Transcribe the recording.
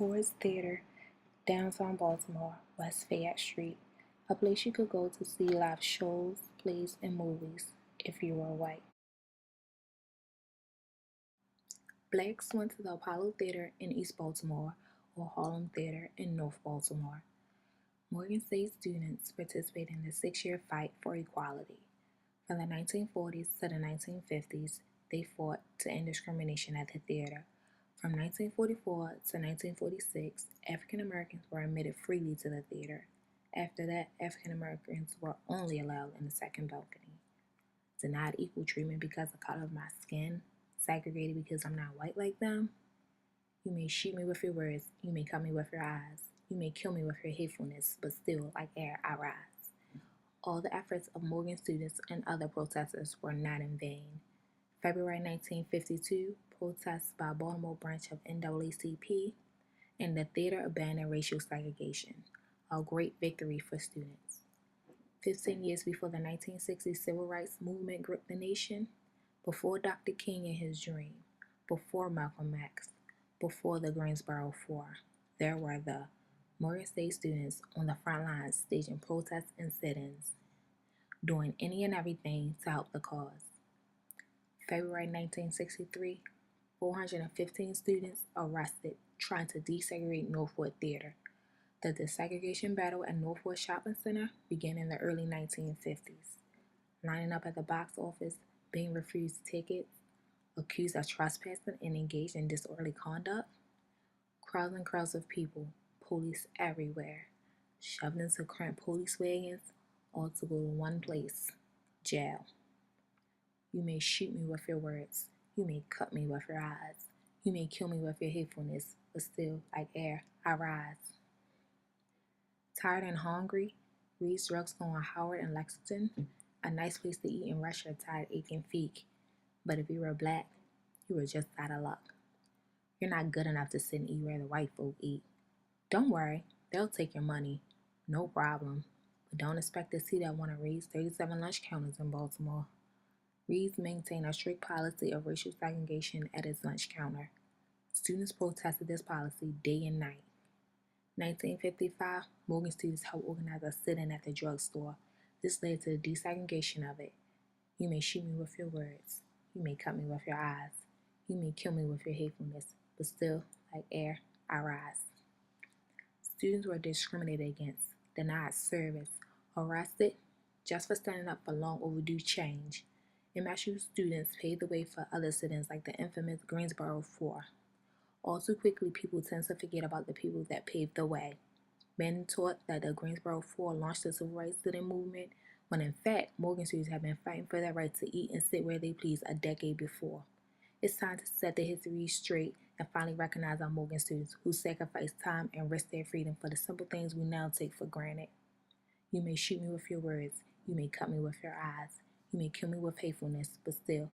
Ford's Theater, downtown Baltimore, West Fayette Street, a place you could go to see live shows, plays, and movies if you were white. Blacks went to the Apollo Theater in East Baltimore or Harlem Theater in North Baltimore. Morgan State students participated in the 6-year fight for equality. From the 1940s to the 1950s, they fought to end discrimination at the theater. From 1944 to 1946, African Americans were admitted freely to the theater. After that, African Americans were only allowed in the second balcony. Denied equal treatment because of the color of my skin, segregated because I'm not white like them. You may shoot me with your words, you may cut me with your eyes, you may kill me with your hatefulness, but still, like air, I rise. All the efforts of Morgan students and other protesters were not in vain. February 1952, protests by Baltimore branch of NAACP and the theater abandoned racial segregation, a great victory for students. 15 years before the 1960 civil rights movement gripped the nation, before Dr. King and his dream, before Malcolm X, before the Greensboro Four, there were the Morgan State students on the front lines staging protests and sit-ins, doing any and everything to help the cause. February 1963, 415 students arrested trying to desegregate Northwood Theater. The desegregation battle at Northwood Shopping Center began in the early 1950s. Lining up at the box office, being refused tickets, accused of trespassing and engaged in disorderly conduct. Crowds and crowds of people, police everywhere, shoved into cramped police wagons, all to go to one place, jail. You may shoot me with your words, you may cut me with your eyes, you may kill me with your hatefulness, but still, like air, I rise. Tired and hungry, Reed's Drugstore on Howard and Lexington, a nice place to eat and rest your tired, aching feet. But if you were black, you were just out of luck. You're not good enough to sit and eat where the white folk eat. Don't worry, they'll take your money, no problem. But don't expect to see that one of Reed's 37 lunch counters in Baltimore. Reed's maintained a strict policy of racial segregation at its lunch counter. Students protested this policy day and night. 1955, Morgan students helped organize a sit-in at the drugstore. This led to the desegregation of it. You may shoot me with your words. You may cut me with your eyes. You may kill me with your hatefulness. But still, like air, I rise. Students were discriminated against, denied service, arrested just for standing up for long overdue change. MSU students paved the way for other sit-ins like the infamous Greensboro Four. All too quickly, people tend to forget about the people that paved the way. Many taught that the Greensboro Four launched the civil rights student movement, when in fact, Morgan students have been fighting for their right to eat and sit where they please a decade before. It's time to set the history straight and finally recognize our Morgan students who sacrificed time and risked their freedom for the simple things we now take for granted. You may shoot me with your words, you may cut me with your eyes, you may kill me with hatefulness, but still,